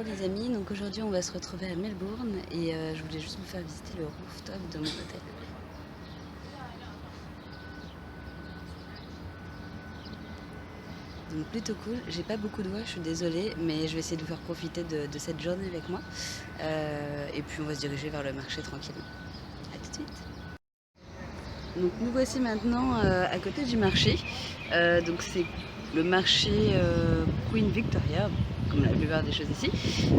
Bonjour les amis, donc aujourd'hui on va se retrouver à Melbourne et je voulais juste vous faire visiter le rooftop de mon hôtel. Donc plutôt cool, j'ai pas beaucoup de voix, je suis désolée, mais je vais essayer de vous faire profiter de cette journée avec moi. Et puis on va se diriger vers le marché tranquillement. A tout de suite. Donc nous voici maintenant à côté du marché. Donc c'est le marché Queen Victoria, comme la plupart des choses ici.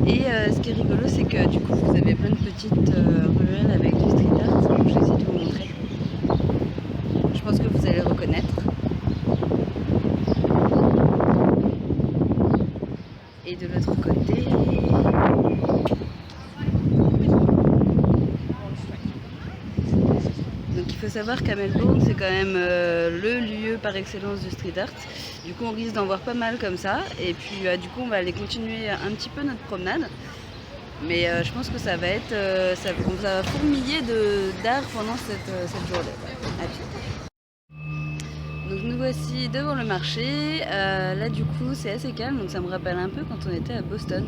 Et ce qui est rigolo, c'est que du coup vous avez plein de petites ruelles avec du street art. Donc, je vais essayer de vous montrer. Je pense que vous allez reconnaître. Et de l'autre côté, donc il faut savoir qu'à Melbourne, c'est quand même le lieu par excellence du street art. Du coup, on risque d'en voir pas mal comme ça. Et puis, du coup, on va aller continuer un petit peu notre promenade. Mais je pense que ça va être, ça va fourmiller d'art pendant cette journée. À tout. Donc nous voici devant le marché. Là, du coup, c'est assez calme. Donc ça me rappelle un peu quand on était à Boston.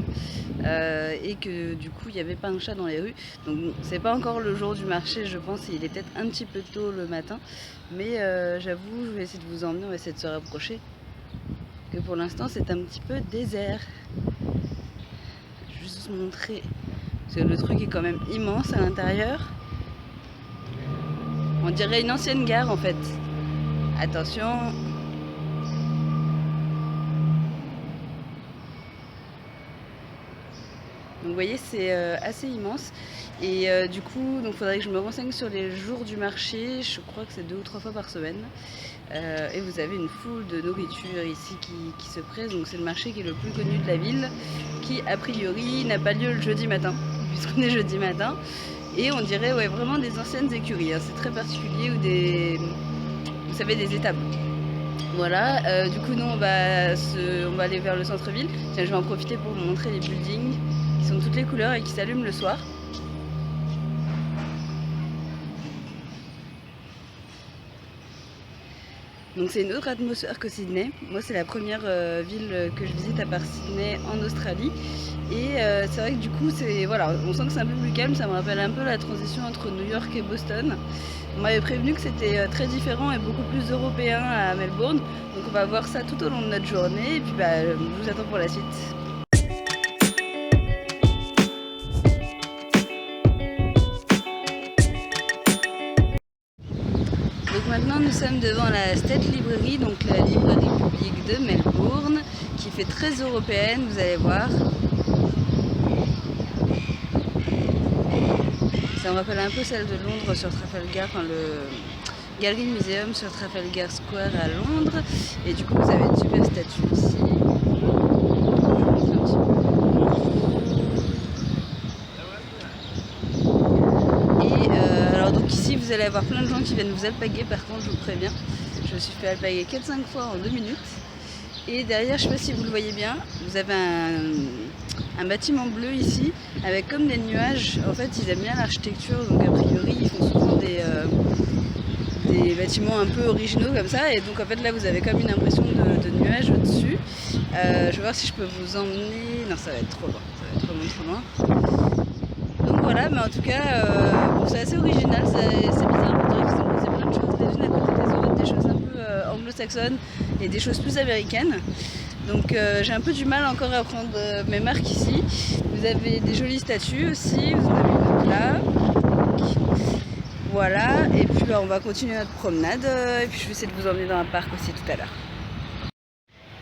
Et que du coup il n'y avait pas un chat dans les rues. Donc bon, c'est pas encore le jour du marché, je pense, il est peut-être un petit peu tôt le matin, mais j'avoue, je vais essayer de vous emmener, on va essayer de se rapprocher, que pour l'instant c'est un petit peu désert. Je vais juste vous montrer, parce que le truc est quand même immense à l'intérieur. On dirait une ancienne gare en fait. Attention. Donc vous voyez, c'est assez immense. Et du coup, il faudrait que je me renseigne sur les jours du marché. Je crois que c'est 2 ou 3 fois par semaine. Et vous avez une foule de nourriture ici qui se presse. Donc c'est le marché qui est le plus connu de la ville, qui a priori n'a pas lieu le jeudi matin, puisqu'on est jeudi matin. Et on dirait vraiment des anciennes écuries. Hein. C'est très particulier, ou vous savez, des étables. Voilà, du coup nous on va aller vers le centre-ville. Tiens, je vais en profiter pour vous montrer les buildings qui sont de toutes les couleurs et qui s'allument le soir. Donc c'est une autre atmosphère que Sydney. Moi c'est la première ville que je visite à part Sydney en Australie. Et c'est vrai que du coup on sent que c'est un peu plus calme, ça me rappelle un peu la transition entre New York et Boston. On m'avait prévenu que c'était très différent et beaucoup plus européen à Melbourne. Donc on va voir ça tout au long de notre journée et puis je vous attends pour la suite. Donc maintenant nous sommes devant la State Library, donc la librairie publique de Melbourne, qui fait très européenne, vous allez voir. Ça me rappelle un peu celle de Londres sur Trafalgar, enfin le Gallery Museum sur Trafalgar Square à Londres. Et du coup vous avez une super statue ici. Alors donc ici vous allez avoir plein de gens qui viennent vous alpaguer, par contre je vous préviens. Je me suis fait alpaguer 4-5 fois en 2 minutes. Et derrière, je ne sais pas si vous le voyez bien, vous avez un bâtiment bleu ici, avec comme des nuages. En fait, ils aiment bien l'architecture, donc a priori, ils font souvent des bâtiments un peu originaux comme ça. Et donc, en fait, là, vous avez comme une impression de nuages au-dessus. Je vais voir si je peux vous emmener. Non, ça va être trop loin, ça va être vraiment trop loin. Donc voilà, mais en tout cas, bon, c'est assez original, c'est bizarre. On dirait qu'ils ont posé plein de choses les unes à côté des autres, des choses un peu anglo-saxonnes et des choses plus américaines. Donc j'ai un peu du mal encore à prendre mes marques ici. Vous avez des jolies statues aussi, vous en avez une autre là. Voilà, et puis on va continuer notre promenade et puis je vais essayer de vous emmener dans un parc aussi tout à l'heure.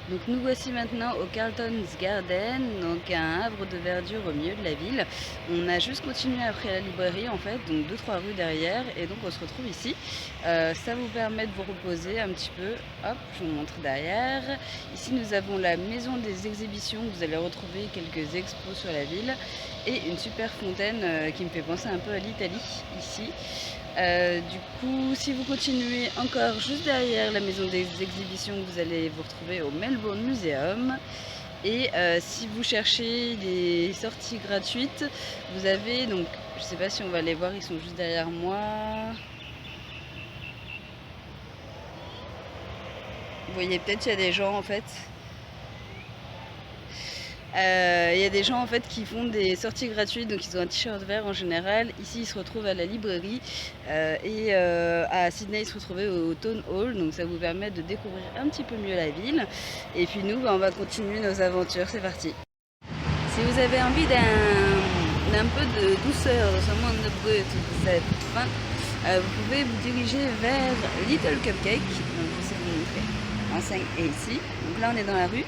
Donc nous voici maintenant au Carlton's Garden, donc un havre de verdure au milieu de la ville. On a juste continué après la librairie en fait, donc 2-3 rues derrière, et donc on se retrouve ici. Ça vous permet de vous reposer un petit peu. Hop, je vous montre derrière. Ici nous avons la maison des exhibitions, vous allez retrouver quelques expos sur la ville, et une super fontaine qui me fait penser un peu à l'Italie ici. Du coup, si vous continuez encore juste derrière la maison des exhibitions, vous allez vous retrouver au Melbourne Museum. Et si vous cherchez des sorties gratuites, vous avez donc, je sais pas si on va les voir, ils sont juste derrière moi. Vous voyez peut-être il y a des gens en fait. Il y a des gens en fait qui font des sorties gratuites, donc ils ont un t-shirt vert en général. Ici ils se retrouvent à la librairie et à Sydney ils se retrouvaient au Town Hall, donc ça vous permet de découvrir un petit peu mieux la ville. Et puis nous on va continuer nos aventures, c'est parti. Si vous avez envie d'un peu de douceur, moins de bruit et tout ça, fin, vous pouvez vous diriger vers Little Cupcake. Donc je vais vous montrer l'enseigne est ici. Donc là on est dans la rue.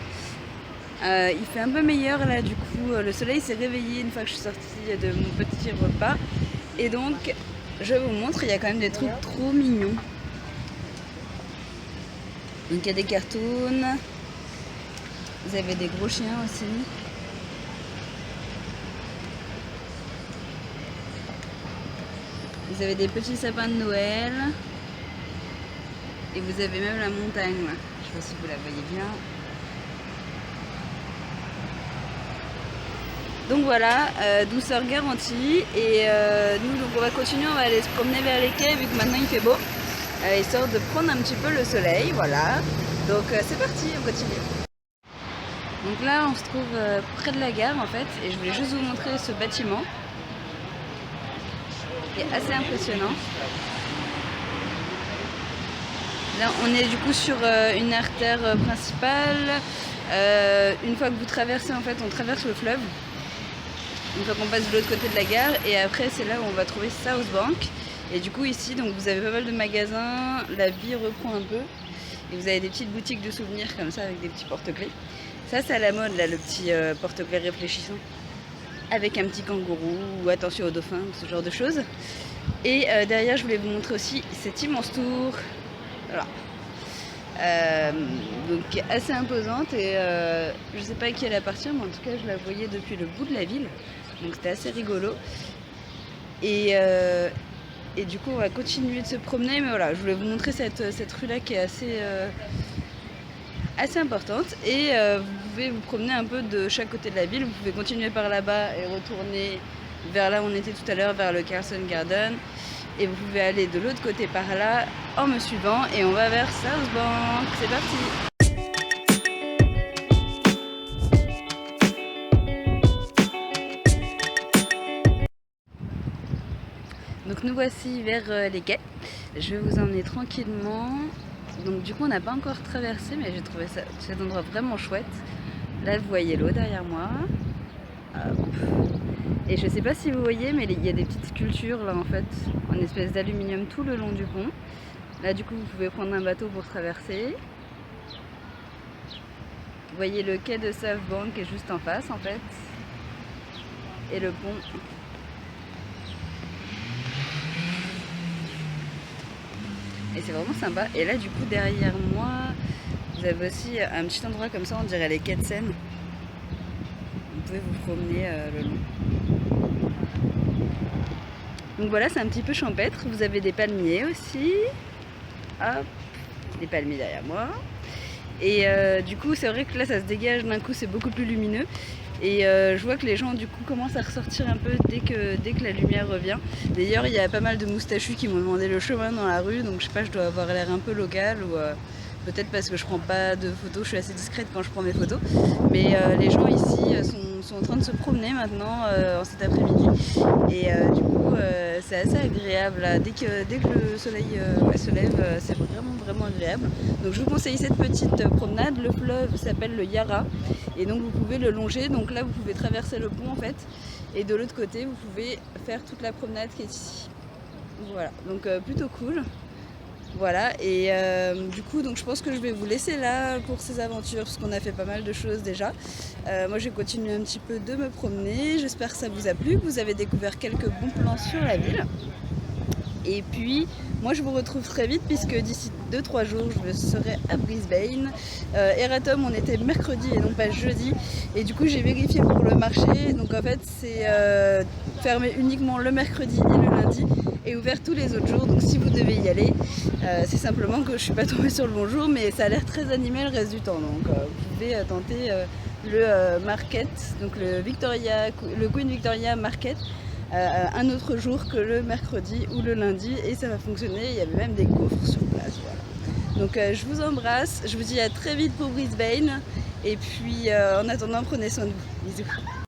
Il fait un peu meilleur là, du coup le soleil s'est réveillé une fois que je suis sortie de mon petit repas. Et donc je vous montre, il y a quand même des trucs trop mignons. Donc il y a des cartoons. Vous avez des gros chiens aussi. Vous avez des petits sapins de Noël. Et vous avez même la montagne là. Je sais pas si vous la voyez bien. Donc voilà, douceur garantie. Et nous donc on va continuer, on va aller se promener vers les quais vu que maintenant il fait beau. Histoire de prendre un petit peu le soleil, voilà. Donc c'est parti, on continue. Donc là on se trouve près de la gare en fait. Et je voulais juste vous montrer ce bâtiment. Qui est assez impressionnant. Là on est du coup sur une artère principale. Une fois que vous traversez en fait, on traverse le fleuve. Une fois qu'on passe de l'autre côté de la gare, et après c'est là où on va trouver South Bank. Et du coup ici donc vous avez pas mal de magasins, la vie reprend un peu. Et vous avez des petites boutiques de souvenirs comme ça avec des petits porte-clés. Ça c'est à la mode là, le petit porte-clés réfléchissant. Avec un petit kangourou ou attention aux dauphins, ce genre de choses. Et derrière je voulais vous montrer aussi cette immense tour. Voilà. Donc qui est assez imposante et je sais pas à qui elle appartient, mais en tout cas je la voyais depuis le bout de la ville, donc c'était assez rigolo. Et du coup on va continuer de se promener, mais voilà, je voulais vous montrer cette rue là qui est assez importante. Et vous pouvez vous promener un peu de chaque côté de la ville. Vous pouvez continuer par là-bas et retourner vers là où on était tout à l'heure, vers le Carlton Garden. Et vous pouvez aller de l'autre côté par là en me suivant et on va vers South Bank. C'est parti! Donc nous voici vers les quais. Je vais vous emmener tranquillement. Donc du coup on n'a pas encore traversé, mais j'ai trouvé cet endroit vraiment chouette. Là vous voyez l'eau derrière moi. Hop. Et je sais pas si vous voyez, mais il y a des petites sculptures là en fait, en espèce d'aluminium tout le long du pont. Là du coup vous pouvez prendre un bateau pour traverser. Vous voyez le quai de South Bank qui est juste en face en fait. Et le pont. Et c'est vraiment sympa. Et là du coup derrière moi, vous avez aussi un petit endroit comme ça, on dirait les quais de Seine. Vous pouvez vous promener le long. Donc voilà, c'est un petit peu champêtre. Vous avez des palmiers aussi. Hop, des palmiers derrière moi. Et du coup, c'est vrai que là, ça se dégage d'un coup, c'est beaucoup plus lumineux. Et je vois que les gens du coup commencent à ressortir un peu dès que la lumière revient. D'ailleurs, il y a pas mal de moustachus qui m'ont demandé le chemin dans la rue. Donc je sais pas, je dois avoir l'air un peu local ou peut-être parce que je prends pas de photos. Je suis assez discrète quand je prends mes photos. Mais les gens ici sont en train de se promener maintenant en cet après-midi. Et du coup, c'est assez agréable là. Dès que le soleil se lève, c'est vraiment agréable. Donc je vous conseille cette petite promenade. Le fleuve s'appelle le Yarra et donc vous pouvez le longer. Donc là vous pouvez traverser le pont en fait, et de l'autre côté vous pouvez faire toute la promenade qui est ici. Voilà, donc plutôt cool. Voilà, et du coup donc je pense que je vais vous laisser là pour ces aventures parce qu'on a fait pas mal de choses déjà. Moi j'ai continué un petit peu de me promener, j'espère que ça vous a plu, que vous avez découvert quelques bons plans sur la ville. Et puis moi je vous retrouve très vite puisque d'ici 2-3 jours je serai à Brisbane. Eratom on était mercredi et non pas jeudi, et du coup j'ai vérifié pour le marché. Donc en fait c'est fermé uniquement le mercredi et le lundi et ouvert tous les autres jours. Donc si vous devez y aller, c'est simplement que je suis pas tombée sur le bon jour, mais ça a l'air très animé le reste du temps. Donc vous pouvez tenter le market, donc le Queen Victoria Market, un autre jour que le mercredi ou le lundi, et ça va fonctionner. Il y avait même des gaufres sur place, voilà. Donc je vous embrasse, je vous dis à très vite pour Brisbane. Et puis en attendant, prenez soin de vous. Bisous.